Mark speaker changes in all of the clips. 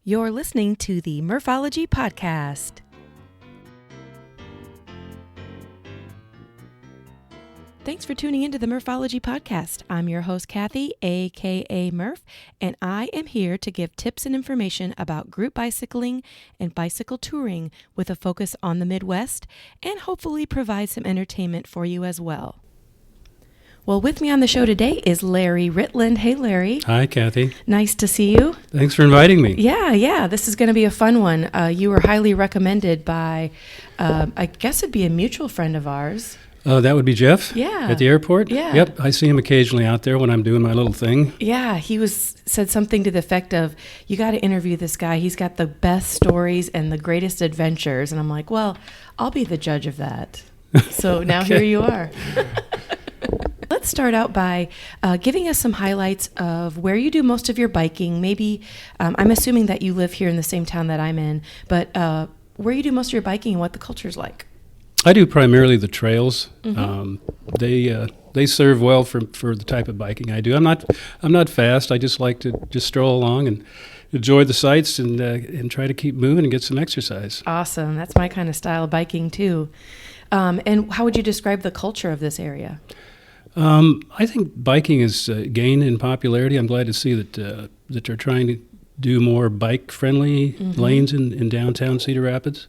Speaker 1: You're listening to the Murphology Podcast. Thanks for tuning into the Murphology Podcast. I'm your host, Kathy, aka Murph, and I am here to give tips and information about group bicycling and bicycle touring with a focus on the Midwest and hopefully provide some entertainment for you as well. Well, with me on the show today is Larry Ritland. Hey, Larry.
Speaker 2: Hi, Kathy.
Speaker 1: Nice to see you.
Speaker 2: Thanks for inviting me.
Speaker 1: Yeah. This is going to be a fun one. You were highly recommended by, I guess it'd be a mutual friend of ours.
Speaker 2: That would be Jeff?
Speaker 1: Yeah.
Speaker 2: At the airport?
Speaker 1: Yeah.
Speaker 2: Yep, I see him occasionally out there when I'm doing my little thing.
Speaker 1: Yeah, he said something to the effect of, you got to interview this guy. He's got the best stories and the greatest adventures. And I'm like, well, I'll be the judge of that. So now
Speaker 2: Okay.
Speaker 1: Here you are. Let's start out by giving us some highlights of where you do most of your biking. Maybe, I'm assuming that you live here in the same town that I'm in, but where you do most of your biking and what the culture's like.
Speaker 2: I do primarily the trails.
Speaker 1: Mm-hmm.
Speaker 2: They serve well for the type of biking I do. I'm not fast. I just like to just stroll along and enjoy the sights and try to keep moving and get some exercise.
Speaker 1: Awesome. That's my kind of style of biking too. And how would you describe the culture of this area?
Speaker 2: I think biking has gained in popularity. I'm glad to see that they're trying to do more bike-friendly lanes in downtown Cedar Rapids.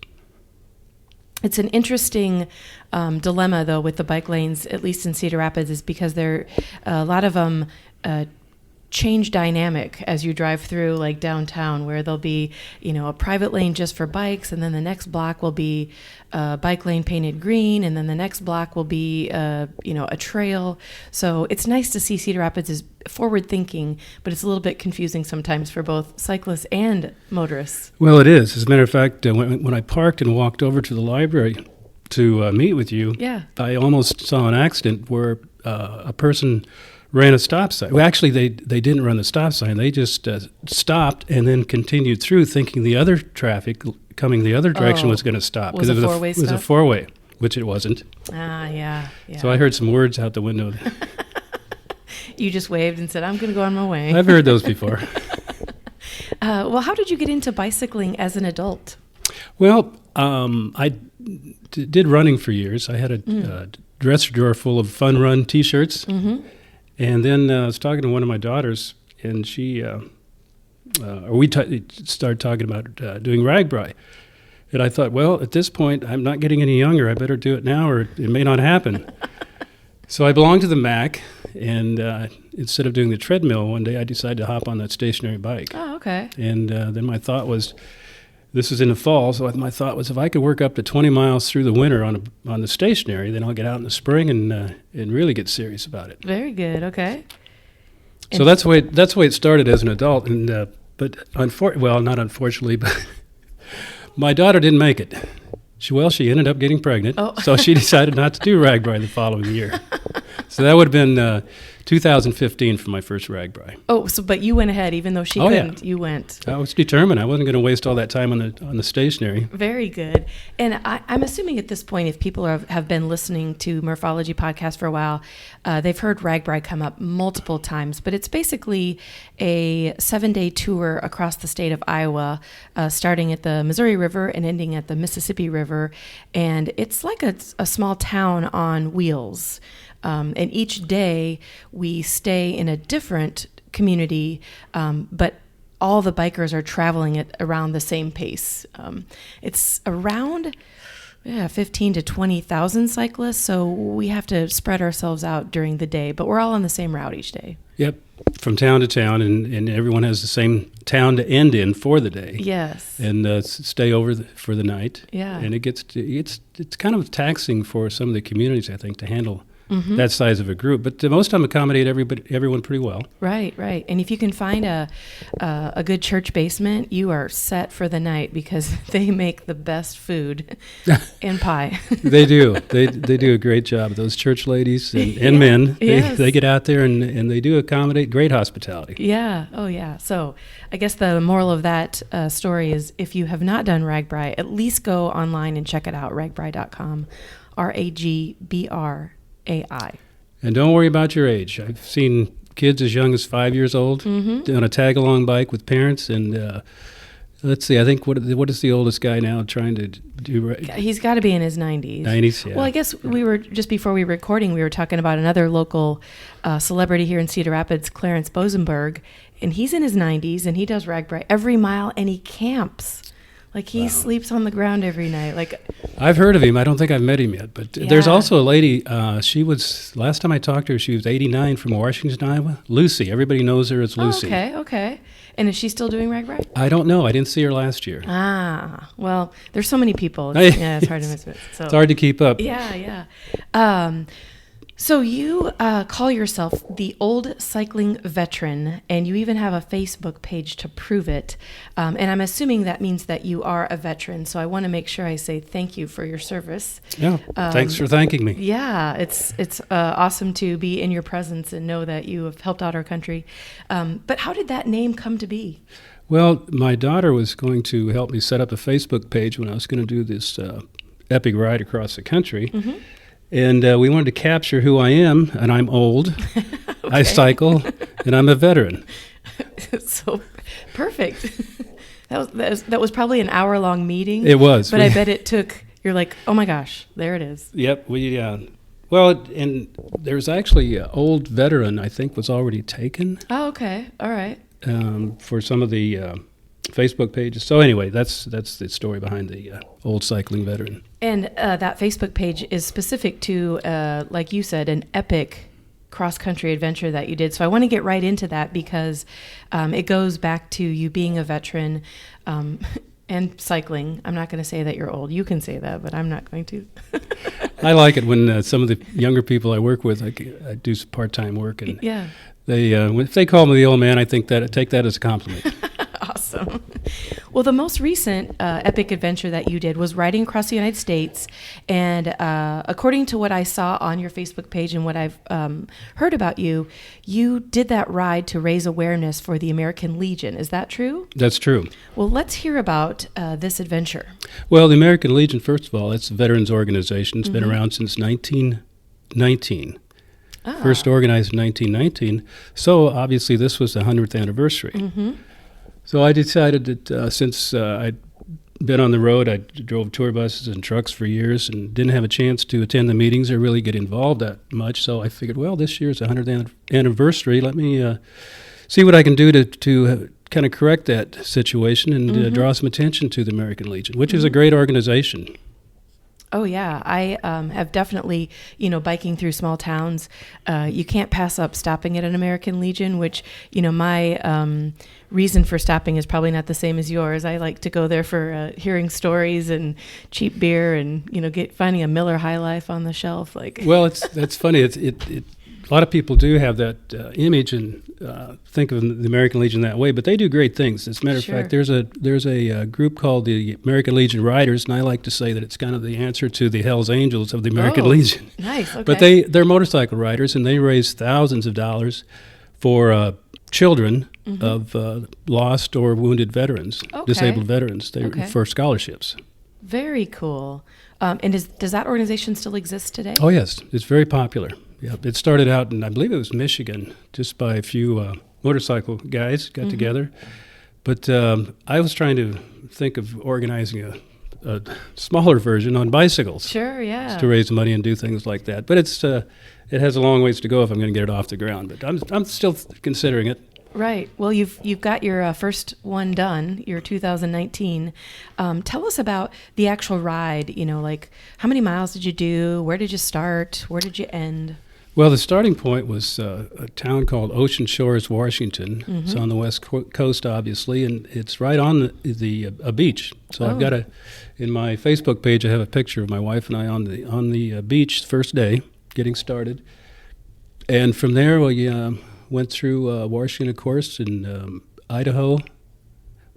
Speaker 1: It's an interesting dilemma, though, with the bike lanes, at least in Cedar Rapids, is because a lot of them change dynamic as you drive through, like downtown, where there'll be, a private lane just for bikes, and then the next block will be a bike lane painted green, and then the next block will be, a trail. So it's nice to see Cedar Rapids is forward thinking, but it's a little bit confusing sometimes for both cyclists and motorists.
Speaker 2: Well, it is. As a matter of fact, when I parked and walked over to the library to meet with you,
Speaker 1: Yeah.
Speaker 2: I almost saw an accident where a person ran a stop sign. Well, actually, they didn't run the stop sign. They just stopped and then continued through, thinking the other traffic coming the other direction was going to stop.
Speaker 1: Was it a four-way
Speaker 2: It was a
Speaker 1: stop?
Speaker 2: four-way, which it wasn't.
Speaker 1: Yeah.
Speaker 2: So I heard some words out the window.
Speaker 1: You just waved and said, I'm going to go on my way.
Speaker 2: I've heard those before.
Speaker 1: Well, how did you get into bicycling as an adult?
Speaker 2: Well, I did running for years. I had a dresser drawer full of Fun Run T-shirts.
Speaker 1: Mm-hmm.
Speaker 2: And then I was talking to one of my daughters, and we started talking about doing RAGBRAI. And I thought, well, at this point, I'm not getting any younger. I better do it now, or it may not happen. So I belonged to the MAC, and instead of doing the treadmill, one day I decided to hop on that stationary bike.
Speaker 1: Oh, okay.
Speaker 2: And then my thought was, this is in the fall, so my thought was, if I could work up to 20 miles through the winter on the stationary, then I'll get out in the spring and really get serious about it.
Speaker 1: Very good. Okay.
Speaker 2: So that's the way it started as an adult, and but not unfortunately, but my daughter didn't make it. She ended up getting pregnant, so she decided not to do RAGBRAI the following year. So that would have been 2015 for my first RAGBRAI.
Speaker 1: Oh, but you went ahead, even though she couldn't.
Speaker 2: Yeah.
Speaker 1: You went.
Speaker 2: I was determined. I wasn't going to waste all that time on the stationary.
Speaker 1: Very good. And I'm assuming at this point, if people have been listening to Murphology Podcast for a while, they've heard RAGBRAI come up multiple times. But it's basically a 7-day tour across the state of Iowa, starting at the Missouri River and ending at the Mississippi River. And it's like a small town on wheels. And each day we stay in a different community, but all the bikers are traveling at around the same pace. It's around 15 to 20,000 cyclists, so we have to spread ourselves out during the day, but we're all on the same route each day.
Speaker 2: Yep, from town to town, and everyone has the same town to end in for the day.
Speaker 1: Yes.
Speaker 2: And stay over for the night.
Speaker 1: Yeah.
Speaker 2: And it's kind of taxing for some of the communities, I think, to handle that size of a group, but most of them accommodate everyone pretty well.
Speaker 1: Right. And if you can find a good church basement, you are set for the night because they make the best food and pie.
Speaker 2: They do. They do a great job. Those church ladies and men, they get out there and they do accommodate great hospitality.
Speaker 1: Yeah. Oh, yeah. So I guess the moral of that story is if you have not done RAGBRAI, at least go online and check it out, ragbrai.com, RAGBRAI.
Speaker 2: And don't worry about your age. I've seen kids as young as 5 years old on a tag-along bike with parents, and Let's see. I think what is the oldest guy now trying to do?
Speaker 1: He's got to be in his 90s.
Speaker 2: 90s, yeah.
Speaker 1: Well, I guess we were just before we were recording, we were talking about another local celebrity here in Cedar Rapids, Clarence Bosenberg, and he's in his 90s and he does RAGBRAI every mile and he camps. Like he sleeps on the ground every night. Like
Speaker 2: I've heard of him. I don't think I've met him yet. But there's also a lady. She was last time I talked to her. She was 89 from Washington, Iowa. Lucy. Everybody knows her as Lucy.
Speaker 1: Oh, okay. And is she still doing RAGBRAI?
Speaker 2: I don't know. I didn't see her last year.
Speaker 1: Ah, well, there's so many people. It's hard to miss it. So.
Speaker 2: It's hard to keep up.
Speaker 1: Yeah. So you call yourself the old cycling veteran, and you even have a Facebook page to prove it. And I'm assuming that means that you are a veteran. So I want to make sure I say thank you for your service.
Speaker 2: Yeah, thanks for thanking me.
Speaker 1: Yeah, it's awesome to be in your presence and know that you have helped out our country. But how did that name come to be?
Speaker 2: Well, my daughter was going to help me set up a Facebook page when I was going to do this epic ride across the country. Mm-hmm. And we wanted to capture who I am, and I'm old. Okay. I cycle, and I'm a veteran.
Speaker 1: So perfect. That was probably an hour-long meeting.
Speaker 2: It was.
Speaker 1: But I bet it took, you're like, oh my gosh, there it is.
Speaker 2: Yep. Well, and there's actually an old veteran, I think, was already taken.
Speaker 1: Oh, okay. All right.
Speaker 2: For some of the Facebook pages. So anyway, that's the story behind the old cycling veteran.
Speaker 1: And that Facebook page is specific to, like you said, an epic cross-country adventure that you did. So I want to get right into that because it goes back to you being a veteran and cycling. I'm not going to say that you're old. You can say that, but I'm not going to.
Speaker 2: I like it when some of the younger people I work with, I do some part-time work, and if they call me the old man, I take that as a compliment.
Speaker 1: Awesome. Well, the most recent epic adventure that you did was riding across the United States. And according to what I saw on your Facebook page and what I've heard about you, you did that ride to raise awareness for the American Legion. Is that true?
Speaker 2: That's true.
Speaker 1: Well, let's hear about this adventure.
Speaker 2: Well, the American Legion, first of all, it's a veterans organization. It's been around since 1919. First organized in 1919. So obviously this was the 100th anniversary. Mm-hmm. So I decided that since I'd been on the road, I drove tour buses and trucks for years and didn't have a chance to attend the meetings or really get involved that much. So I figured, well, this year's the 100th anniversary. Let me see what I can do to kind of correct that situation and draw some attention to the American Legion, which is a great organization.
Speaker 1: Oh, yeah. I have definitely, biking through small towns, you can't pass up stopping at an American Legion, which, my reason for stopping is probably not the same as yours. I like to go there for hearing stories and cheap beer and, finding a Miller High Life on the shelf. Well,
Speaker 2: that's funny. A lot of people do have that image and think of the American Legion that way, but they do great things. As a matter of fact, there's a group called the American Legion Riders, and I like to say that it's kind of the answer to the Hells Angels of the American Legion.
Speaker 1: Nice. Okay.
Speaker 2: But they're motorcycle riders, and they raise thousands of dollars for children of lost or wounded veterans, disabled veterans, for scholarships.
Speaker 1: Very cool. And does that organization still exist today?
Speaker 2: Oh, yes. It's very popular. Yeah, it started out in, I believe it was Michigan, just by a few motorcycle guys got together. But I was trying to think of organizing a smaller version on bicycles.
Speaker 1: Sure, yeah.
Speaker 2: To raise money and do things like that. But it has a long ways to go if I'm going to get it off the ground. But I'm still considering it.
Speaker 1: Right. Well, you've got your first one done, your 2019. Tell us about the actual ride. How many miles did you do? Where did you start? Where did you end?
Speaker 2: Well, the starting point was a town called Ocean Shores, Washington. It's on the west coast, obviously, and it's right on a beach. So I've got in my Facebook page, I have a picture of my wife and I on the beach the first day, getting started. And from there, we went through Washington, of course, and Idaho,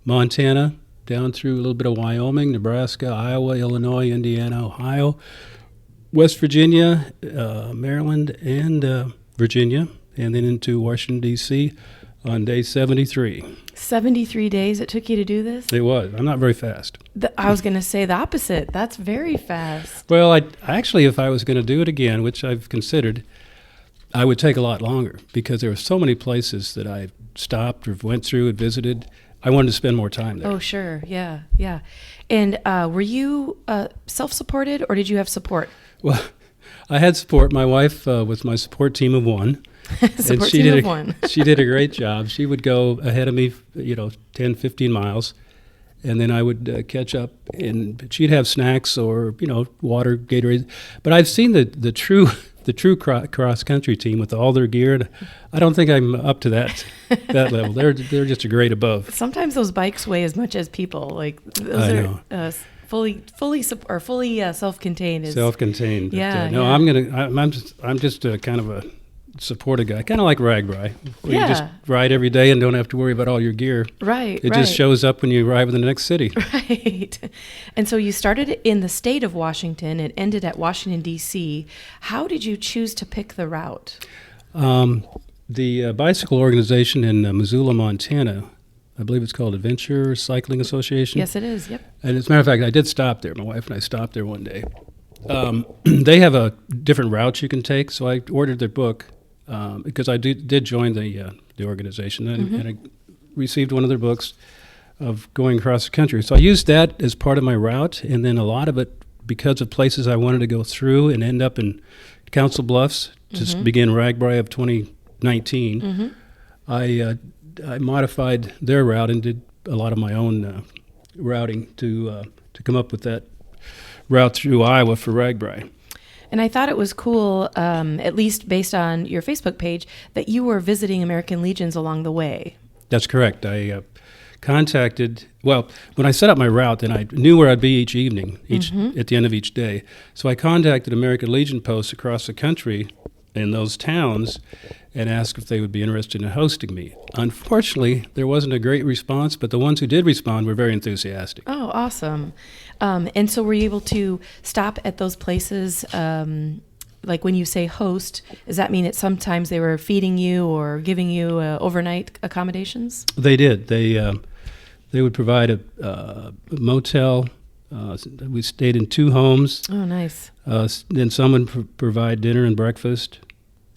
Speaker 2: Montana, down through a little bit of Wyoming, Nebraska, Iowa, Illinois, Indiana, Ohio, West Virginia, Maryland, and Virginia, and then into Washington, D.C. on day 73.
Speaker 1: 73 days it took you to do this?
Speaker 2: It was. I'm not very fast.
Speaker 1: I was going to say the opposite. That's very fast.
Speaker 2: Well, if I was going to do it again, which I've considered, I would take a lot longer because there were so many places that I stopped or went through and visited. I wanted to spend more time there.
Speaker 1: Oh, sure. Yeah, yeah. And were you self-supported, or did you have support?
Speaker 2: Well, I had support. My wife was my support team of one.
Speaker 1: Support team of one.
Speaker 2: She did a great job. She would go ahead of me, 10, 15 miles, and then I would catch up, and she'd have snacks or, water, Gatorade. But I've seen the true cross-country team with all their gear, and I don't think I'm up to that level. They're just a grade above.
Speaker 1: Sometimes those bikes weigh as much as people. Like, those
Speaker 2: I
Speaker 1: are
Speaker 2: know.
Speaker 1: fully self-contained.
Speaker 2: Self-contained.
Speaker 1: Yeah.
Speaker 2: No,
Speaker 1: yeah.
Speaker 2: I'm just a kind of a supported guy, kind of like Ragbri, where
Speaker 1: Yeah.
Speaker 2: you just ride every day and don't have to worry about all your gear.
Speaker 1: Right.
Speaker 2: It just shows up when you arrive in the next city.
Speaker 1: Right. And so you started in the state of Washington and ended at Washington, D.C. How did you choose to pick the route?
Speaker 2: The bicycle organization in Missoula, Montana, I believe it's called Adventure Cycling Association.
Speaker 1: Yes, it is. Yep.
Speaker 2: And as a matter of fact, I did stop there. My wife and I stopped there one day. They have a different route you can take, so I ordered their book because I did join the organization, and I received one of their books of going across the country. So I used that as part of my route, and then a lot of it because of places I wanted to go through and end up in Council Bluffs to begin Ragbri of 2019. I modified their route and did a lot of my own routing to come up with that route through Iowa for Ragbri.
Speaker 1: And I thought it was cool, at least based on your Facebook page, that you were visiting American Legions along the way.
Speaker 2: That's correct. I contacted, when I set up my route, then I knew where I'd be each evening, at the end of each day. So I contacted American Legion posts across the country in those towns and asked if they would be interested in hosting me. Unfortunately, there wasn't a great response, but the ones who did respond were very enthusiastic.
Speaker 1: Oh, awesome. And so were you able to stop at those places, like when you say host, does that mean that sometimes they were feeding you or giving you overnight accommodations?
Speaker 2: They did. They would provide a motel. We stayed in 2 homes.
Speaker 1: Oh, nice.
Speaker 2: Then someone provide dinner and breakfast.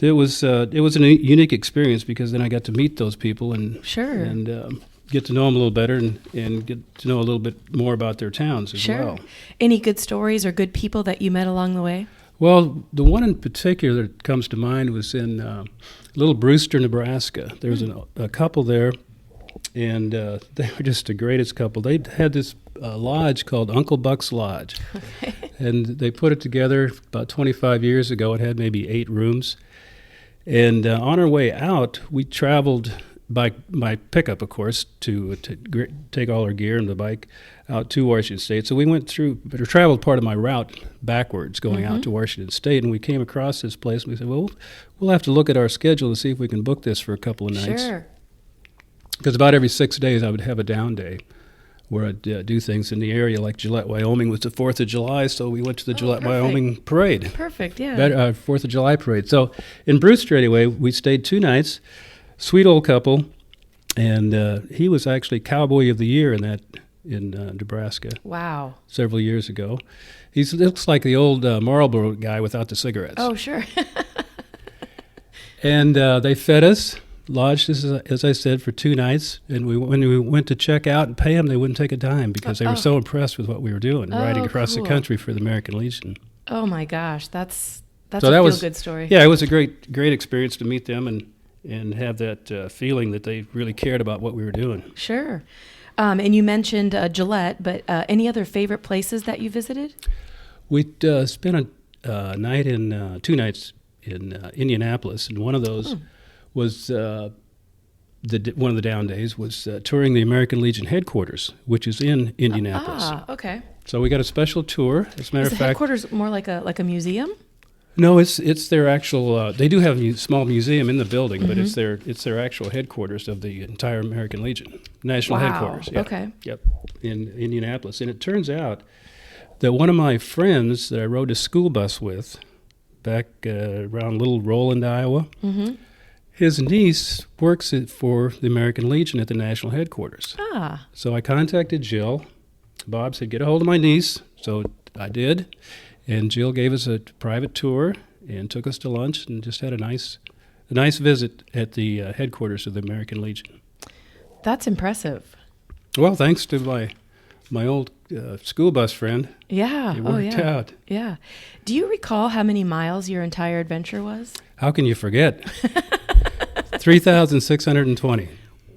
Speaker 2: It was a unique experience because then I got to meet those people and
Speaker 1: Sure.
Speaker 2: and get to know them a little better and get to know a little bit more about their towns as
Speaker 1: Sure.
Speaker 2: well.
Speaker 1: Any good stories or good people that you met along the way?
Speaker 2: Well, the one in particular that comes to mind was in Little Brewster, Nebraska. There was a couple there, and they were just the greatest couple. They had this lodge called Uncle Buck's Lodge, and they put it together about 25 years ago. It had maybe 8 rooms. And on our way out, we traveled by pickup, of course, to take all our gear and the bike out to Washington State. So we went through, but traveled part of my route backwards, going out to Washington State, and we came across this place, and we said, well, we'll have to look at our schedule to see if we can book this for a couple of nights.
Speaker 1: Sure.
Speaker 2: Because about every 6 days, I would have a down day where I'd do things in the area, like Gillette, Wyoming was the 4th of July, so we went to the Gillette,
Speaker 1: perfect.
Speaker 2: Wyoming parade.
Speaker 1: Perfect, yeah.
Speaker 2: 4th of July parade. So in Brewster, anyway, we stayed 2 nights. Sweet old couple, and he was actually Cowboy of the Year in Nebraska.
Speaker 1: Wow.
Speaker 2: Several years ago. He looks like the old Marlboro guy without the cigarettes.
Speaker 1: Oh, sure.
Speaker 2: And they fed us, lodged us, as I said, for 2 nights. And when we went to check out and pay them, they wouldn't take a dime because they were so impressed with what we were doing, riding across the country for the American Legion.
Speaker 1: Oh my gosh, that's
Speaker 2: So
Speaker 1: a
Speaker 2: that was
Speaker 1: feel-good story.
Speaker 2: Yeah, it was a great experience to meet them and have that feeling that they really cared about what we were doing.
Speaker 1: Sure. And you mentioned Gillette, but any other favorite places that you visited?
Speaker 2: We spent a night in 2 nights in Indianapolis, and one of those was one of the down days was touring the American Legion headquarters, which is in Indianapolis.
Speaker 1: Okay.
Speaker 2: So we got a special tour. As a matter
Speaker 1: Is
Speaker 2: of
Speaker 1: the
Speaker 2: fact,
Speaker 1: headquarters more like a museum?
Speaker 2: no, it's their actual. They do have a small museum in the building, but it's their actual headquarters of the entire American Legion, national headquarters. Yeah.
Speaker 1: Okay.
Speaker 2: Yep, in Indianapolis, and it turns out that one of my friends that I rode a school bus with back around Little Roland, Iowa, his niece works for the American Legion at the national headquarters.
Speaker 1: Ah.
Speaker 2: So I contacted Jill. Bob said, get a hold of my niece. So I did. And Jill gave us a private tour and took us to lunch and just had a nice visit at the headquarters of the American Legion.
Speaker 1: That's impressive.
Speaker 2: Well, thanks to my old school bus friend,
Speaker 1: Yeah.
Speaker 2: it
Speaker 1: Oh,
Speaker 2: worked
Speaker 1: yeah.
Speaker 2: out.
Speaker 1: Yeah. Do you recall how many miles your entire adventure was?
Speaker 2: How can you forget? 3,620.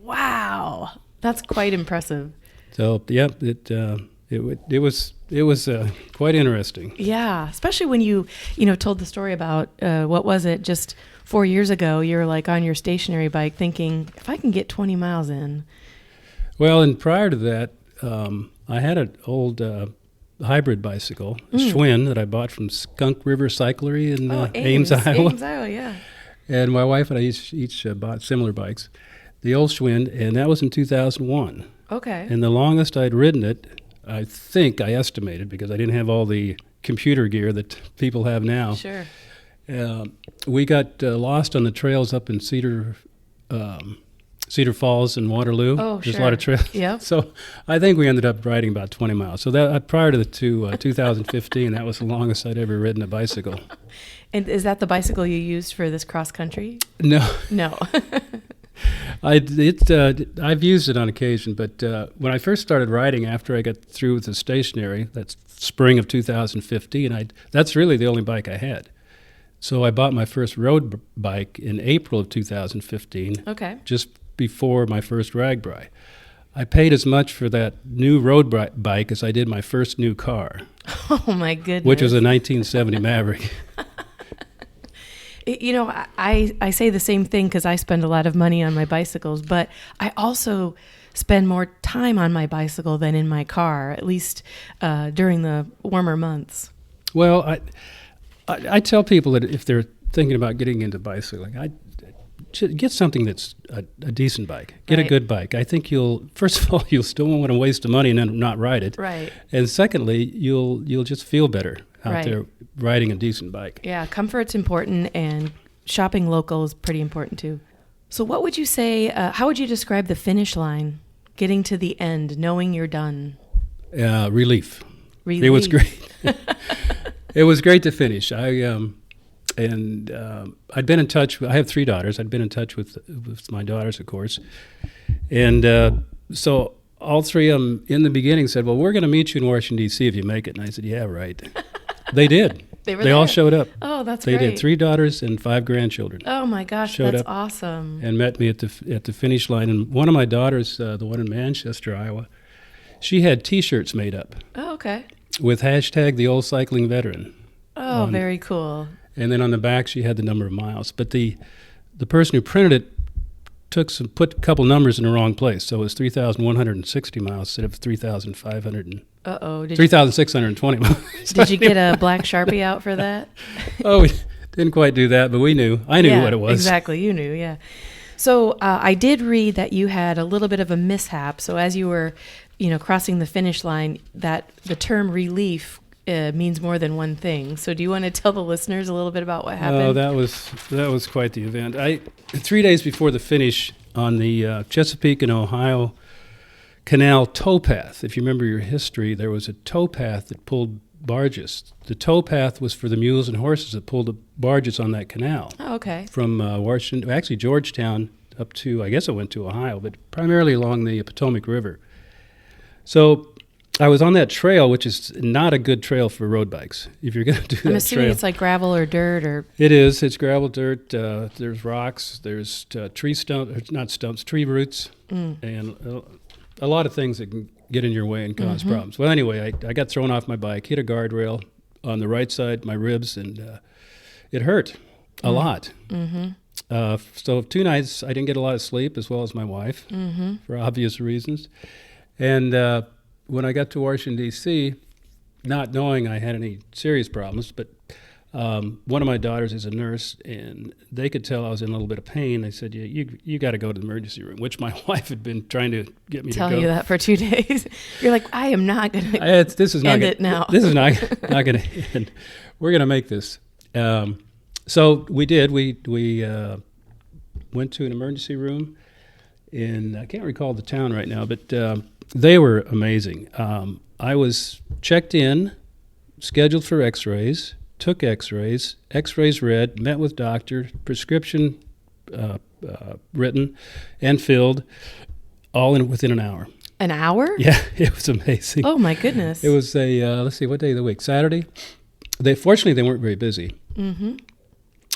Speaker 1: Wow. That's quite impressive.
Speaker 2: So, yeah, it was quite interesting.
Speaker 1: Yeah, especially when you told the story about what was it just 4 years ago? You were like on your stationary bike, thinking, if I can get 20 miles in.
Speaker 2: Well, and prior to that, I had an old hybrid bicycle, a Schwinn, that I bought from Skunk River Cyclery in Ames, Iowa.
Speaker 1: Ames, Iowa, yeah.
Speaker 2: And my wife and I each bought similar bikes, the old Schwinn, and that was in 2001.
Speaker 1: Okay.
Speaker 2: And the longest I'd ridden it, I think I estimated, because I didn't have all the computer gear that people have now.
Speaker 1: Sure.
Speaker 2: We got lost on the trails up in Cedar Falls and Waterloo.
Speaker 1: Oh,
Speaker 2: There's
Speaker 1: sure.
Speaker 2: a lot of trails.
Speaker 1: Yep.
Speaker 2: So I think we ended up riding about 20 miles. So that prior to 2015, that was the longest I'd ever ridden a bicycle.
Speaker 1: And is that the bicycle you used for this cross country?
Speaker 2: No.
Speaker 1: No.
Speaker 2: I've used it on occasion, but when I first started riding after I got through with the stationary, that's spring of 2015, that's really the only bike I had. So I bought my first road bike in April of 2015,
Speaker 1: Okay.
Speaker 2: just before my first RAGBRAI. I paid as much for that new road bike as I did my first new car,
Speaker 1: Oh, my goodness.
Speaker 2: which was a 1970 Maverick.
Speaker 1: I say the same thing because I spend a lot of money on my bicycles, but I also spend more time on my bicycle than in my car, at least during the warmer months.
Speaker 2: Well, I tell people that if they're thinking about getting into bicycling, get something that's a decent bike. Get a
Speaker 1: Right.
Speaker 2: good bike. I think first of all, you'll still want to waste the money and then not ride it.
Speaker 1: Right.
Speaker 2: And secondly, you'll just feel better out
Speaker 1: Right.
Speaker 2: there riding a decent bike.
Speaker 1: Yeah, comfort's important, and shopping local is pretty important too. So what would you say, how would you describe the finish line, getting to the end, knowing you're done?
Speaker 2: Relief.
Speaker 1: Relief.
Speaker 2: It was great. It was great to finish. I'd been in touch. I have 3 daughters. I'd been in touch with my daughters, of course, and so all 3 of them in the beginning said, "Well, we're going to meet you in Washington D.C. if you make it." And I said, "Yeah, right." They did.
Speaker 1: They were
Speaker 2: They all
Speaker 1: there.
Speaker 2: showed up.
Speaker 1: Oh, that's
Speaker 2: They
Speaker 1: great.
Speaker 2: did. 3 daughters and 5 grandchildren
Speaker 1: Oh my gosh,
Speaker 2: Showed
Speaker 1: that's
Speaker 2: up.
Speaker 1: awesome.
Speaker 2: and met me at the finish line. And one of my daughters, the one in Manchester, Iowa, she had T-shirts made up
Speaker 1: Oh, okay.
Speaker 2: with hashtag the old cycling veteran.
Speaker 1: Oh, very cool.
Speaker 2: And then on the back, she had the number of miles. But the person who printed it put a couple numbers in the wrong place. So it was 3,160 miles instead of
Speaker 1: Uh-oh.
Speaker 2: 3,620 miles.
Speaker 1: Did you get a black Sharpie out for that?
Speaker 2: Oh, we didn't quite do that, but we knew. I knew
Speaker 1: Yeah,
Speaker 2: what it was.
Speaker 1: Exactly, you knew, yeah. So I did read that you had a little bit of a mishap. So as you were, crossing the finish line, that the term relief means more than one thing. So do you want to tell the listeners a little bit about what happened?
Speaker 2: Oh, that was quite the event. 3 days before the finish on the Chesapeake and Ohio Canal towpath, if you remember your history, there was a towpath that pulled barges. The towpath was for the mules and horses that pulled the barges on that canal.
Speaker 1: Oh, okay.
Speaker 2: From Washington, actually Georgetown up to, I guess it went to Ohio, but primarily along the Potomac River. So I was on that trail, which is not a good trail for road bikes. If you're going to do that
Speaker 1: I'm assuming
Speaker 2: trail.
Speaker 1: it's like gravel or dirt or...
Speaker 2: It is. It's gravel, dirt. There's rocks. There's tree roots, and a lot of things that can get in your way and cause problems. Well, anyway, I got thrown off my bike, hit a guardrail on the right side, my ribs, and it hurt a lot. So 2 nights, I didn't get a lot of sleep, as well as my wife, for obvious reasons. And when I got to Washington, D.C., not knowing I had any serious problems, but one of my daughters is a nurse, and they could tell I was in a little bit of pain. They said, you got to go to the emergency room, which my wife had been trying to get me
Speaker 1: Tell
Speaker 2: to go.
Speaker 1: you that for 2 days. You're like, I am not going to
Speaker 2: This is not
Speaker 1: end
Speaker 2: gonna,
Speaker 1: it now.
Speaker 2: This is not going to end. We're going to make this. So we did. We went to an emergency room in, I can't recall the town right now, but they were amazing. I was checked in, scheduled for x-rays, took x-rays read, met with doctor, prescription written and filled, all within an hour.
Speaker 1: An hour?
Speaker 2: Yeah, it was amazing.
Speaker 1: Oh, my goodness.
Speaker 2: It was let's see, what day of the week? Saturday. Fortunately, they weren't very busy.
Speaker 1: Mm-hmm.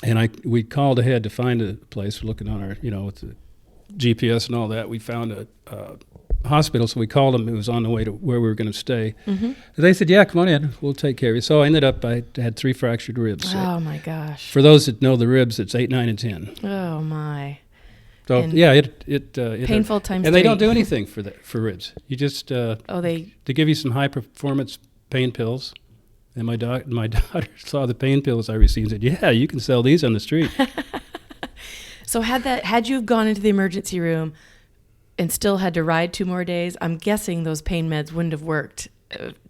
Speaker 2: And we called ahead to find a place. We're looking on our, with the GPS and all that. We found a hospital, so we called them. It was on the way to where we were going to stay.
Speaker 1: Mm-hmm.
Speaker 2: And they said, yeah, come on in. We'll take care of you. So I had 3 fractured ribs. So
Speaker 1: Oh, my gosh.
Speaker 2: for those that know the ribs, it's 8, 9, and 10.
Speaker 1: Oh, my.
Speaker 2: So,
Speaker 1: And
Speaker 2: yeah, it
Speaker 1: painful times
Speaker 2: And they
Speaker 1: 3.
Speaker 2: don't do anything for ribs. You just,
Speaker 1: they
Speaker 2: give you some high-performance pain pills. And my daughter saw the pain pills I received and said, yeah, you can sell these on the street.
Speaker 1: So had you gone into the emergency room and still had to ride 2 more days, I'm guessing those pain meds wouldn't have worked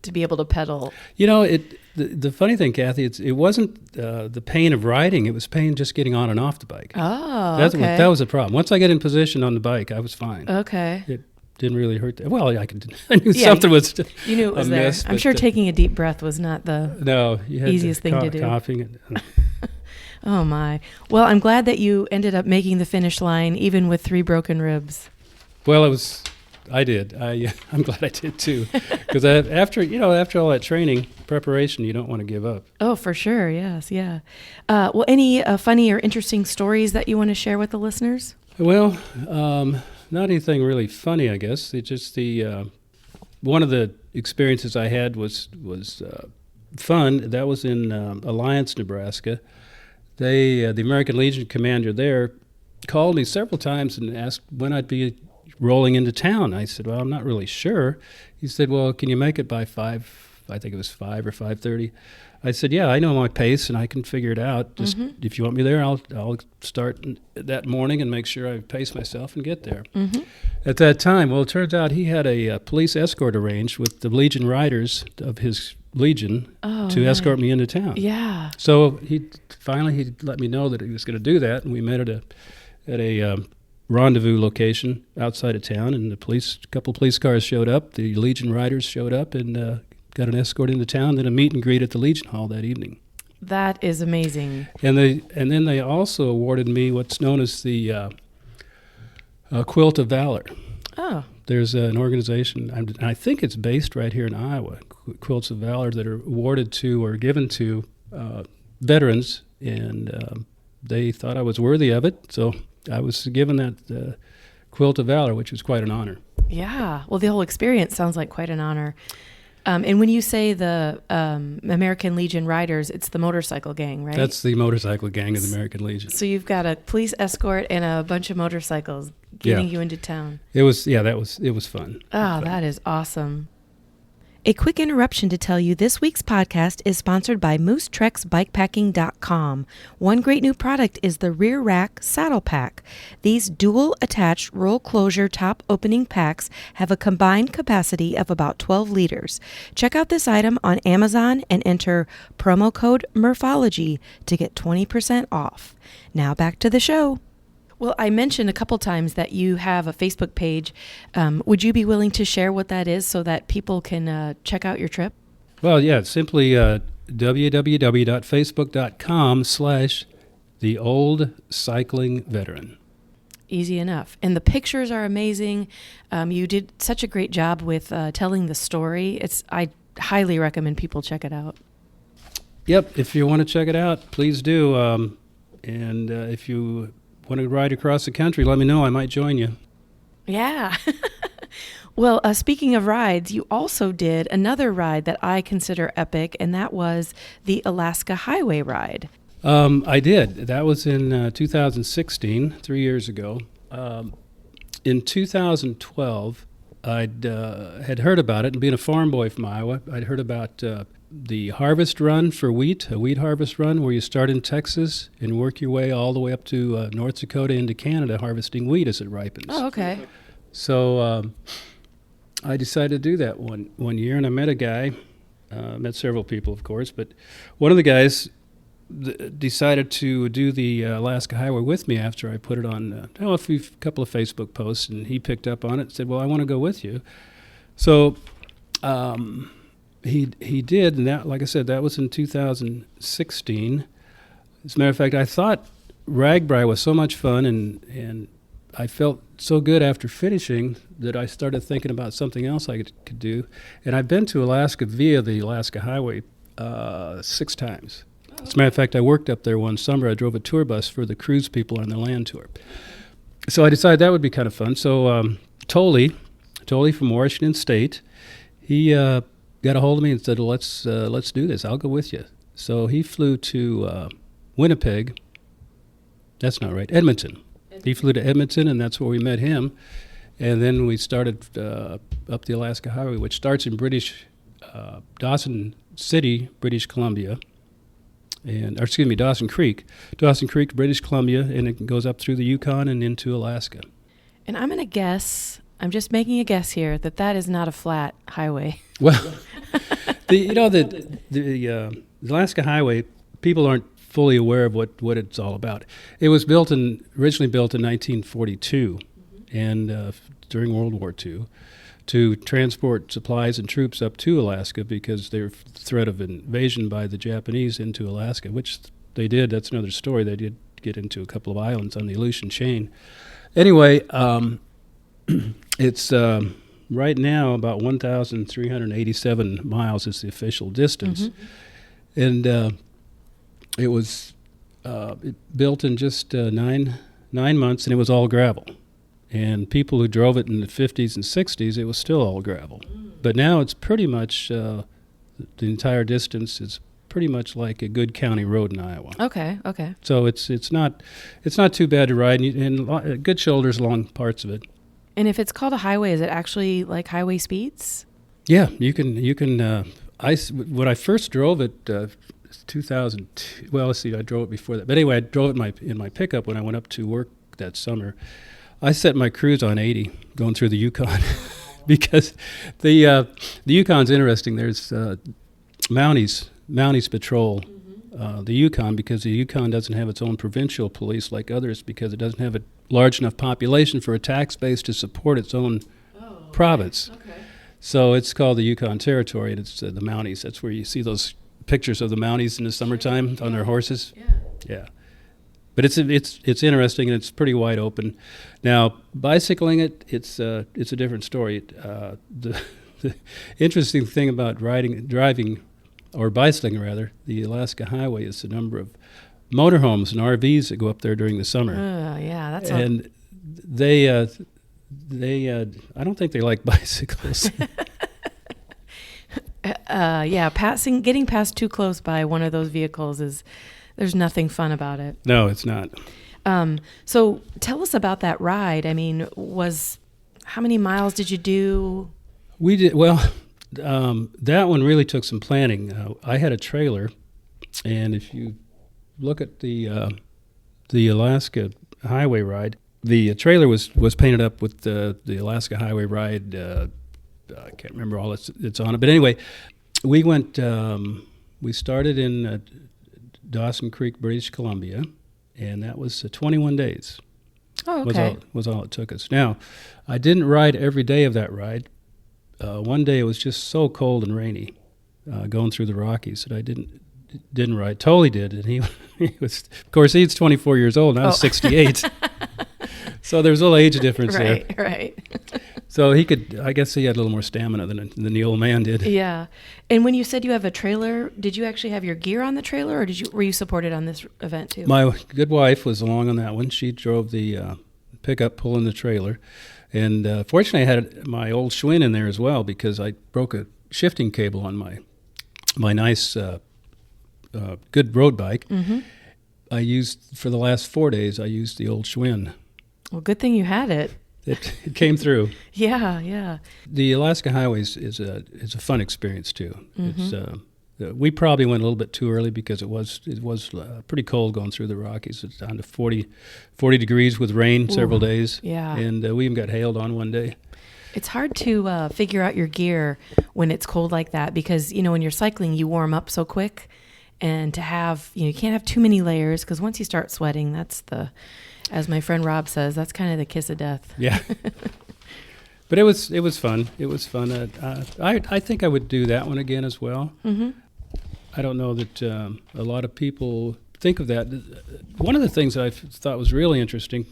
Speaker 1: to be able to pedal.
Speaker 2: The funny thing, Kathy, it wasn't the pain of riding. It was pain just getting on and off the bike.
Speaker 1: Oh,
Speaker 2: Okay.
Speaker 1: okay.
Speaker 2: That was the problem. Once I got in position on the bike, I was fine.
Speaker 1: Okay.
Speaker 2: It didn't really hurt. Well, I knew something was
Speaker 1: You knew it was there.
Speaker 2: amiss,
Speaker 1: I'm
Speaker 2: but,
Speaker 1: sure taking a deep breath was not the
Speaker 2: No, you had
Speaker 1: easiest thing to do.
Speaker 2: Coughing.
Speaker 1: Oh, my. Well, I'm glad that you ended up making the finish line, even with 3 broken ribs.
Speaker 2: Well, I did. I'm glad I did too, because after all that training preparation, you don't want to give up.
Speaker 1: Oh, for sure. Yes. Yeah. Well, any funny or interesting stories that you want to share with the listeners?
Speaker 2: Well, not anything really funny, I guess. It's just one of the experiences I had was fun. That was in Alliance, Nebraska. The American Legion commander there called me several times and asked when I'd be rolling into town. I said, well, I'm not really sure. He said, well, can you make it by 5? I think it was 5 or 5:30. I said, yeah, I know my pace and I can figure it out. Just if you want me there, I'll start that morning and make sure I pace myself and get there.
Speaker 1: Mm-hmm.
Speaker 2: At that time, well, it turns out he had a police escort arranged with the Legion riders of his Legion to escort me into town.
Speaker 1: Yeah.
Speaker 2: So he let me know that he was going to do that, and we met at a rendezvous location outside of town, and a couple police cars showed up. The Legion riders showed up and got an escort into town, then a meet and greet at the Legion Hall that evening.
Speaker 1: That is amazing.
Speaker 2: And then they also awarded me what's known as the Quilt of Valor.
Speaker 1: Oh.
Speaker 2: There's an organization, and I think it's based right here in Iowa, Quilts of Valor, that are awarded to or given to veterans, and they thought I was worthy of it, so I was given that Quilt of Valor, which was quite an honor.
Speaker 1: Yeah. Well, the whole experience sounds like quite an honor. And when you say the American Legion Riders, it's the motorcycle gang, right?
Speaker 2: That's the motorcycle gang of the American Legion.
Speaker 1: So you've got a police escort and a bunch of motorcycles getting you into town.
Speaker 2: It was fun.
Speaker 1: Oh, that is awesome. A quick interruption to tell you this week's podcast is sponsored by MooseTreksBikePacking.com. One great new product is the Rear Rack Saddle Pack. These dual attached roll closure top opening packs have a combined capacity of about 12 liters. Check out this item on Amazon and enter promo code Murphology to get 20% off. Now back to the show. Well, I mentioned a couple times that you have a Facebook page. Would you be willing to share what that is so that people can check out your trip?
Speaker 2: Well, yeah, it's simply www.facebook.com/theoldcyclingveteran.
Speaker 1: Easy enough. And the pictures are amazing. You did such a great job with telling the story. I highly recommend people check it out.
Speaker 2: Yep, if you want to check it out, please do. And if you want to ride across the country, let me know. I might join you.
Speaker 1: Yeah. Well, speaking of rides, you also did another ride that I consider epic, and that was the Alaska Highway Ride.
Speaker 2: I did. That was in 2016, 3 years ago. In 2012, I'd had heard about it, and being a farm boy from Iowa, I'd heard about the harvest run for wheat, a wheat harvest run where you start in Texas and work your way all the way up to North Dakota into Canada harvesting wheat as it ripens.
Speaker 1: Oh, okay.
Speaker 2: So I decided to do that one year, and I met a guy, met several people, of course, but one of the guys decided to do the Alaska Highway with me after I put it on a couple of Facebook posts, and he picked up on it and said, well, I want to go with you. So he did, and that, like I said, that was in 2016. As a matter of fact, I thought RAGBRAI was so much fun, and I felt so good after finishing that I started thinking about something else I could do. And I've been to Alaska via the Alaska Highway 6 times. As a matter of fact, I worked up there one summer. I drove a tour bus for the cruise people on the land tour. So I decided that would be kind of fun. So Tolley from Washington State, he got a hold of me and said, well, let's do this. I'll go with you. So he flew to Winnipeg. That's not right. Edmonton. He flew to Edmonton, and that's where we met him. And then we started up the Alaska Highway, which starts in Dawson City, British Columbia, Dawson Creek, British Columbia, and it goes up through the Yukon and into Alaska.
Speaker 1: And I'm going to guess, I'm just making a guess here, that is not a flat highway.
Speaker 2: Well, the Alaska Highway, people aren't fully aware of what it's all about. It was originally built in 1942, and during World War II, to transport supplies and troops up to Alaska because their threat of invasion by the Japanese into Alaska, which they did. That's another story. They did get into a couple of islands on the Aleutian chain. Anyway, it's right now about 1,387 miles is the official distance. And it was built in just 9 months, and it was all gravel. And people who drove it in the 50s and 60s, it was still all gravel. But now it's pretty much, the entire distance is pretty much like a good county road in Iowa.
Speaker 1: Okay.
Speaker 2: So it's not too bad to ride, and good shoulders along parts of it.
Speaker 1: And if it's called a highway, is it actually like highway speeds?
Speaker 2: Yeah, you can. When I first drove it, 2002. Well, let's see, I drove it before that. But anyway, I drove it in my pickup when I went up to work that summer. I set my cruise on 80 going through the Yukon because the Yukon's interesting. There's Mounties patrol the Yukon because the Yukon doesn't have its own provincial police like others because it doesn't have a large enough population for a tax base to support its own province. Okay. So it's called the Yukon Territory, and it's the Mounties. That's where you see those pictures of the Mounties in the summertime on their horses. Yeah. But it's interesting, and it's pretty wide open. Now, bicycling it's a different story. The interesting thing about driving, or bicycling rather, the Alaska Highway is the number of motorhomes and RVs that go up there during the summer.
Speaker 1: Yeah, that's
Speaker 2: and they I don't think they like bicycles.
Speaker 1: Getting past too close by one of those vehicles there's nothing fun about it.
Speaker 2: No, it's not.
Speaker 1: So tell us about that ride. I mean, how many miles did you do?
Speaker 2: We did, well, that one really took some planning. I had a trailer, and if you look at the Alaska Highway ride, the trailer was painted up with the Alaska Highway ride. I can't remember all it's on it. But anyway, we went, we started in Dawson Creek, British Columbia, and that was 21 days.
Speaker 1: Oh, okay.
Speaker 2: Was all it took us. Now, I didn't ride every day of that ride. One day it was just so cold and rainy going through the Rockies that I didn't ride. Tolley did, and he was, of course, he's 24 years old, and I was 68. So there's a little age difference there.
Speaker 1: Right.
Speaker 2: So I guess he had a little more stamina than the old man did.
Speaker 1: Yeah. And when you said you have a trailer, did you actually have your gear on the trailer, or were you supported on this event too?
Speaker 2: My good wife was along on that one. She drove the pickup pulling the trailer. And fortunately, I had my old Schwinn in there as well because I broke a shifting cable on my nice, good road bike. Mm-hmm. I used, for the last 4 days, I used the old Schwinn.
Speaker 1: Well, good thing you had it.
Speaker 2: It came through.
Speaker 1: Yeah.
Speaker 2: The Alaska Highways is a fun experience too. Mm-hmm. We probably went a little bit too early because it was pretty cold going through the Rockies. It's down to 40 degrees with rain several days.
Speaker 1: Yeah.
Speaker 2: And we even got hailed on one day.
Speaker 1: It's hard to figure out your gear when it's cold like that because, when you're cycling, you warm up so quick. And to have, you can't have too many layers because once you start sweating, that's as my friend Rob says, that's kind of the kiss of death.
Speaker 2: Yeah. But it was fun. It was fun. I think I would do that one again as well. Mm-hmm. I don't know that a lot of people think of that, one of the things that I thought was really interesting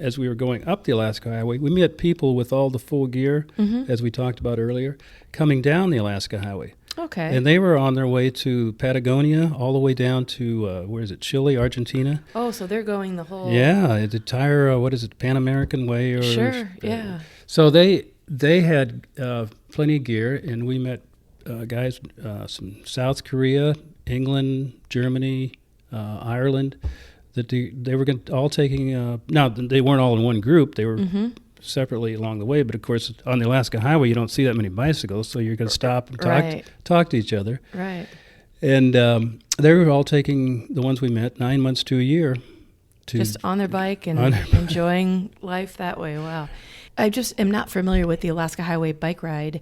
Speaker 2: as we were going up the Alaska Highway, we met people with all the full gear, as we talked about earlier, coming down the Alaska Highway.
Speaker 1: Okay.
Speaker 2: And they were on their way to Patagonia, all the way down to, where is it, Chile, Argentina?
Speaker 1: Oh, so they're going the whole...
Speaker 2: Yeah, the entire, what is it, Pan American Way? Or
Speaker 1: Sure, yeah.
Speaker 2: So they had plenty of gear, and we met guys from South Korea, England, Germany, Ireland, that they were all taking, now they weren't all in one group, they were separately along the way, but of course on the Alaska Highway you don't see that many bicycles, so you're going to stop and talk to each other.
Speaker 1: Right.
Speaker 2: And they were all taking, the ones we met, 9 months to a year.
Speaker 1: Just on their bike and enjoying life that way. Wow. I just am not familiar with the Alaska Highway bike ride.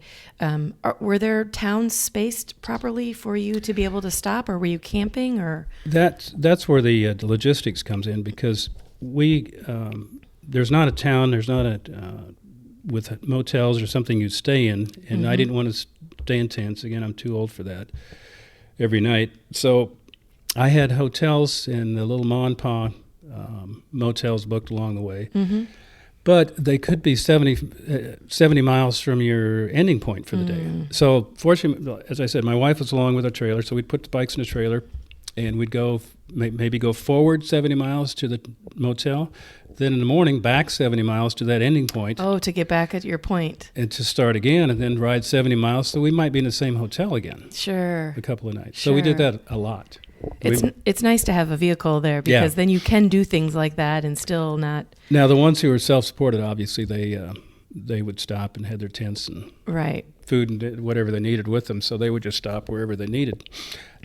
Speaker 1: Were there towns spaced properly for you to be able to stop, or were you camping? Or
Speaker 2: that's where the logistics comes in, because we there's not a town, there's not a with motels or something you'd stay in, and I didn't want to stay in tents. Again, I'm too old for that every night. So I had hotels and the little ma and pa motels booked along the way. But they could be 70 miles from your ending point for the day. So fortunately, as I said, my wife was along with our trailer, so we'd put the bikes in the trailer, and we'd go maybe go forward 70 miles to the motel, then in the morning back 70 miles to that ending point.
Speaker 1: Oh, to get back at your point.
Speaker 2: And to start again, and then ride 70 miles, so we might be in the same hotel again.
Speaker 1: Sure.
Speaker 2: A couple of nights. So we did that a lot.
Speaker 1: It's nice to have a vehicle there, because then you can do things like that and still not...
Speaker 2: Now, the ones who were self-supported, obviously, they would stop and had their tents and food and whatever they needed with them, so they would just stop wherever they needed.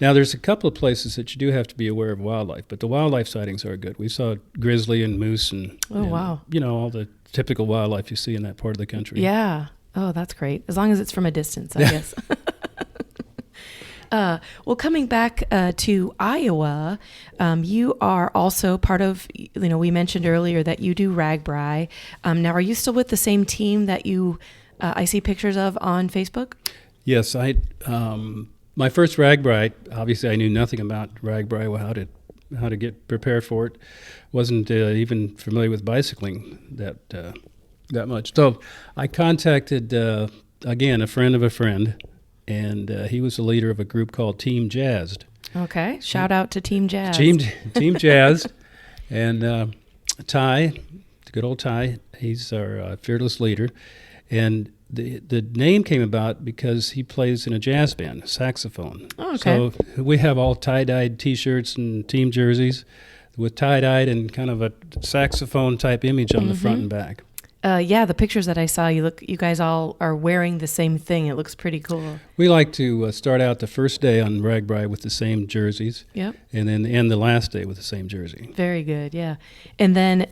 Speaker 2: Now, there's a couple of places that you do have to be aware of wildlife, but the wildlife sightings are good. We saw grizzly and moose and
Speaker 1: wow,
Speaker 2: all the typical wildlife you see in that part of the country.
Speaker 1: Yeah. Oh, that's great. As long as it's from a distance, I guess. Well, coming back to Iowa, you are also part of, we mentioned earlier that you do RAGBRAI. Now, are you still with the same team that I see pictures of on Facebook?
Speaker 2: Yes, my first RAGBRAI, obviously I knew nothing about RAGBRAI, how to get prepared for it. Wasn't even familiar with bicycling that much. So I contacted, again, a friend of a friend, and he was the leader of a group called Team Jazzed. Okay,
Speaker 1: shout out to Team Jazz.
Speaker 2: Team Jazzed, and Ty, the good old Ty, he's our fearless leader, and the name came about because he plays in a jazz band, saxophone.
Speaker 1: Oh, okay.
Speaker 2: So we have all tie-dyed T-shirts and team jerseys with tie-dyed and kind of a saxophone type image on the front and back.
Speaker 1: Yeah, the pictures that I saw, you guys all are wearing the same thing. It looks pretty cool.
Speaker 2: We like to start out the first day on RAGBRAI with the same jerseys.
Speaker 1: Yep.
Speaker 2: And then end the last day with the same jersey.
Speaker 1: Very good, yeah. And then,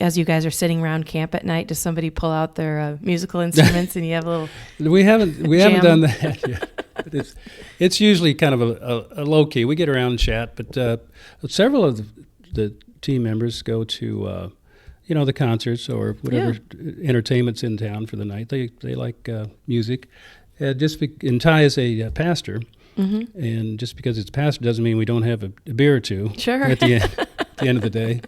Speaker 1: as you guys are sitting around camp at night, does somebody pull out their musical instruments and you have a little
Speaker 2: We haven't done that yet. It's usually kind of a low key. We get around and chat, but several of the team members go to the concerts or whatever entertainment's in town for the night. They like music. And Ty is a pastor, and just because it's a pastor doesn't mean we don't have a beer or two at the end of the day.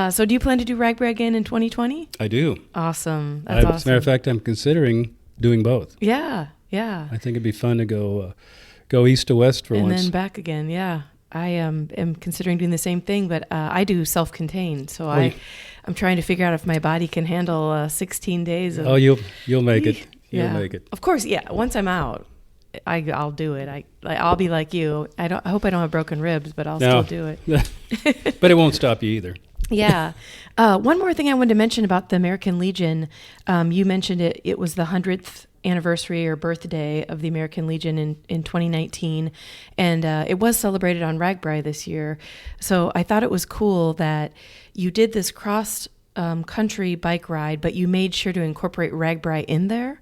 Speaker 1: So do you plan to do RAGBRAI again in 2020?
Speaker 2: I do.
Speaker 1: Awesome. That's awesome.
Speaker 2: As a matter of fact, I'm considering doing both.
Speaker 1: Yeah. I think
Speaker 2: it'd be fun to go east to west for once.
Speaker 1: And then back again, yeah. I am considering doing the same thing, but I do self-contained, so I'm trying to figure out if my body can handle 16 days of...
Speaker 2: Oh, you'll make it. You'll make it.
Speaker 1: Of course, yeah. Once I'm out, I'll do it. I'll be like you. I hope I don't have broken ribs, but I'll still do it.
Speaker 2: But it won't stop you either.
Speaker 1: Yeah. One more thing I wanted to mention about the American Legion. You mentioned it. It was the 100th anniversary or birthday of the American Legion in 2019, and it was celebrated on RAGBRAI this year. So I thought it was cool that you did this cross country bike ride, but you made sure to incorporate RAGBRAI in there.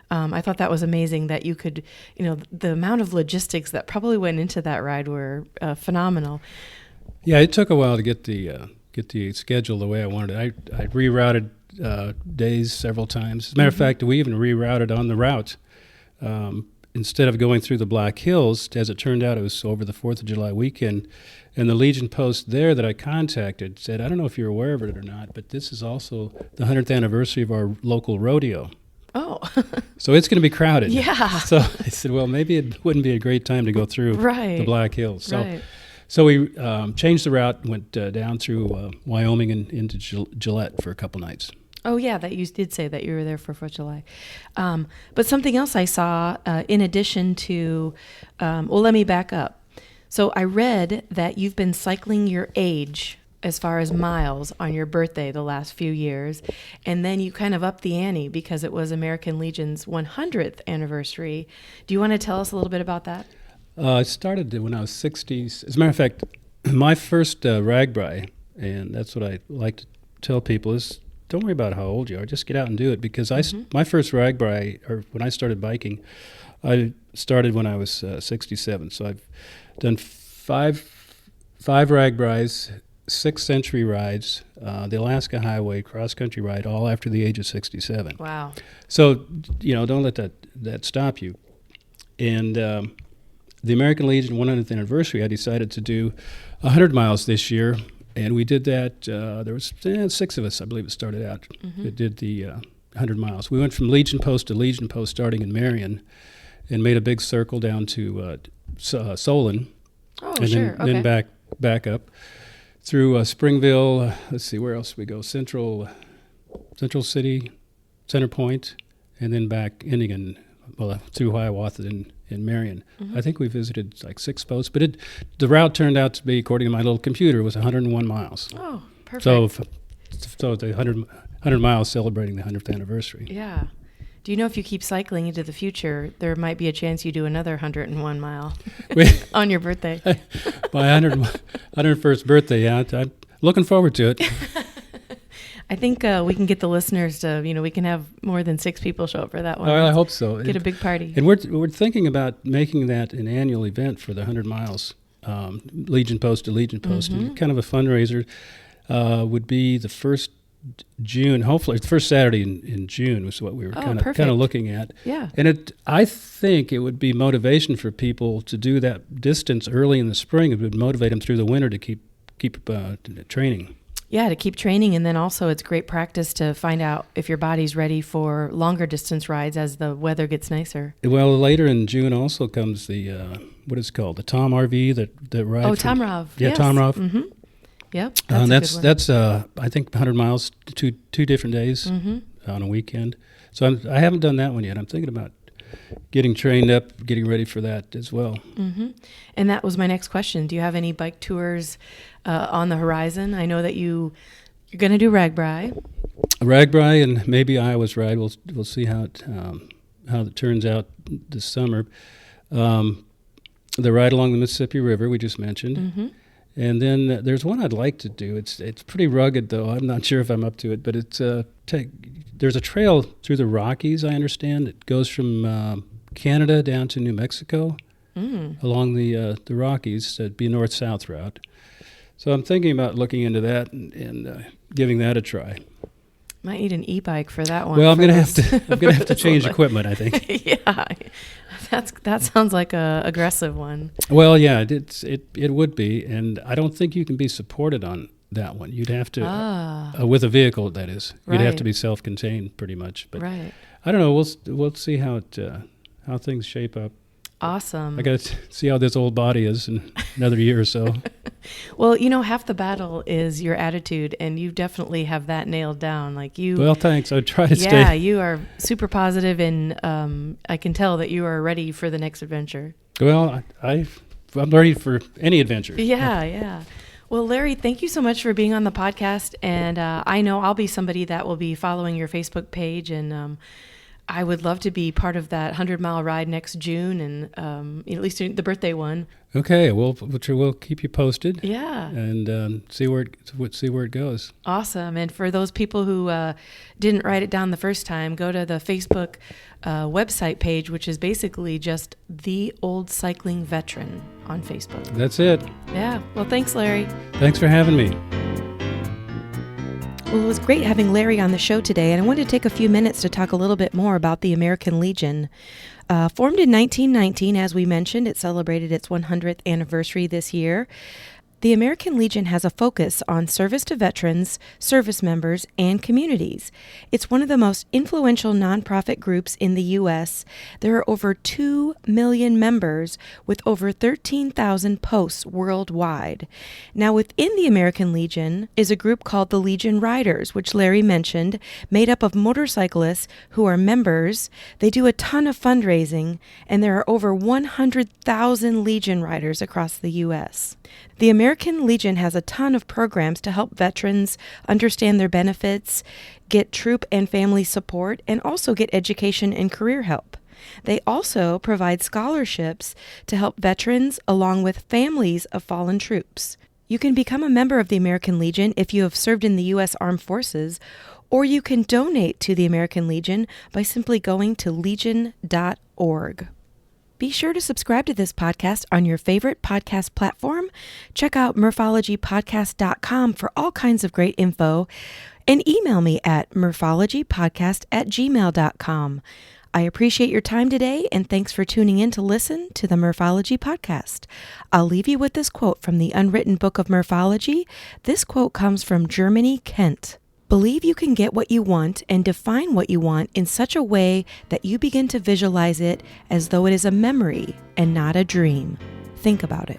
Speaker 1: I thought that was amazing that you could, the amount of logistics that probably went into that ride were phenomenal.
Speaker 2: Yeah, it took a while to get the schedule the way I wanted it. I rerouted days several times. As a matter of fact, we even rerouted on the route. instead of going through the Black Hills, as it turned out, it was over the 4th of July weekend. And the Legion post there that I contacted said, I don't know if you're aware of it or not, but this is also the 100th anniversary of our local rodeo.
Speaker 1: Oh.
Speaker 2: So it's going to be crowded.
Speaker 1: Yeah.
Speaker 2: So I said, well, maybe it wouldn't be a great time to go through the Black Hills. So,
Speaker 1: Right.
Speaker 2: so we changed the route, went down through Wyoming and into Gillette for a couple nights.
Speaker 1: Oh, yeah, that you did say that you were there for 4th of July. But something else I saw, in addition to, well, let me back up. So I read that you've been cycling your age as far as miles on your birthday the last few years, and then you kind of upped the ante because it was American Legion's 100th anniversary. Do you want to tell us a little bit about that?
Speaker 2: I started when I was 60. As a matter of fact, my first RAGBRAI, and that's what I like to tell people, is don't worry about how old you are. Just get out and do it. Because my first RAGBRAI, or when I started biking, I started when I was 67. So I've done five RAGBRAIs, 6 century rides, the Alaska Highway cross-country ride, all after the age of 67.
Speaker 1: Wow.
Speaker 2: So, don't let that stop you. And the American Legion 100th anniversary, I decided to do 100 miles this year, and we did that. There was 6 of us, I believe it started out, that did the 100 miles. We went from Legion Post to Legion Post, starting in Marion, and made a big circle down to Solon.
Speaker 1: Oh,
Speaker 2: and
Speaker 1: sure.
Speaker 2: then back up through Springville. Let's see, where else we go? Central City, Center Point, and then back ending through Hiawatha in Marion. I think we visited like 6 posts, but the route turned out to be, according to my little computer, was 101 miles.
Speaker 1: Oh, perfect.
Speaker 2: So the 100 miles celebrating the 100th anniversary.
Speaker 1: Yeah. Do you know if you keep cycling into the future, there might be a chance you do another 101 mile on your birthday?
Speaker 2: My 101st birthday, yeah. I'm looking forward to it.
Speaker 1: I think we can get the listeners to, we can have more than 6 people show up for that one.
Speaker 2: Oh, I hope so.
Speaker 1: Get a big party.
Speaker 2: And we're thinking about making that an annual event for the 100 miles, Legion Post to Legion Post. And kind of a fundraiser would be the first June, hopefully the first Saturday in June was what we were kind of looking at.
Speaker 1: Yeah.
Speaker 2: And I think it would be motivation for people to do that distance early in the spring. It would motivate them through the winter to keep training.
Speaker 1: Yeah, to keep training, and then also it's great practice to find out if your body's ready for longer distance rides as the weather gets nicer.
Speaker 2: Well, later in June also comes the what is it called, the Tom RV that rides.
Speaker 1: Oh, Tom Rav.
Speaker 2: Yeah,
Speaker 1: yes.
Speaker 2: Tom Rav.
Speaker 1: Mm-hmm. Yep.
Speaker 2: That's I think 100 miles, two different days on a weekend. So I haven't done that one yet. I'm thinking about getting trained up, getting ready for that as well.
Speaker 1: Mm-hmm. And that was my next question. Do you have any bike tours on the horizon? I know that you're going to do RAGBRAI.
Speaker 2: RAGBRAI and maybe Iowa's ride. We'll see how it turns out this summer. The ride along the Mississippi River we just mentioned. Mm-hmm. And then there's one I'd like to do. It's pretty rugged, though. I'm not sure if I'm up to it, but it's there's a trail through the Rockies, I understand. It goes from Canada down to New Mexico along the Rockies. It'd be a north-south route. So I'm thinking about looking into that and giving that a try.
Speaker 1: Might need an e-bike for that one.
Speaker 2: Well, I'm gonna have to change equipment, I think.
Speaker 1: Yeah, that sounds like a aggressive one.
Speaker 2: Well, yeah, it would be, and I don't think you can be supported on that one. You'd have to with a vehicle, that is. You'd have to be self-contained, pretty much. But
Speaker 1: right.
Speaker 2: I don't know. We'll see how things shape up.
Speaker 1: Awesome.
Speaker 2: I got to see how this old body is in another year or so.
Speaker 1: Well, half the battle is your attitude, and you definitely have that nailed down.
Speaker 2: Well, thanks. I try to stay.
Speaker 1: Yeah, you are super positive, and I can tell that you are ready for the next adventure.
Speaker 2: Well, I'm ready for any adventure.
Speaker 1: Yeah. Well, Larry, thank you so much for being on the podcast, and I know I'll be somebody that will be following your Facebook page, and I would love to be part of that 100-mile ride next June, and at least the birthday one.
Speaker 2: Okay, we'll keep you posted.
Speaker 1: Yeah,
Speaker 2: and see where it goes.
Speaker 1: Awesome. And for those people who didn't write it down the first time, go to the Facebook website page, which is basically just The Old Cycling Veteran on Facebook.
Speaker 2: That's it.
Speaker 1: Yeah. Well, thanks, Larry.
Speaker 2: Thanks for having me.
Speaker 1: Well, it was great having Larry on the show today, and I wanted to take a few minutes to talk a little bit more about the American Legion. Formed in 1919, as we mentioned, it celebrated its 100th anniversary this year. The American Legion has a focus on service to veterans, service members, and communities. It's one of the most influential nonprofit groups in the U.S. There are over 2 million members with over 13,000 posts worldwide. Now, within the American Legion is a group called the Legion Riders, which Larry mentioned, made up of motorcyclists who are members. They do a ton of fundraising, and there are over 100,000 Legion Riders across the U.S. The American Legion has a ton of programs to help veterans understand their benefits, get troop and family support, and also get education and career help. They also provide scholarships to help veterans along with families of fallen troops. You can become a member of the American Legion if you have served in the U.S. Armed Forces, or you can donate to the American Legion by simply going to legion.org. Be sure to subscribe to this podcast on your favorite podcast platform. Check out murphologypodcast.com for all kinds of great info, and email me at murphologypodcast@gmail.com. I appreciate your time today, and thanks for tuning in to listen to the Murphology Podcast. I'll leave you with this quote from the Unwritten Book of Murphology. This quote comes from Germany, Kent. Believe you can get what you want and define what you want in such a way that you begin to visualize it as though it is a memory and not a dream. Think about it.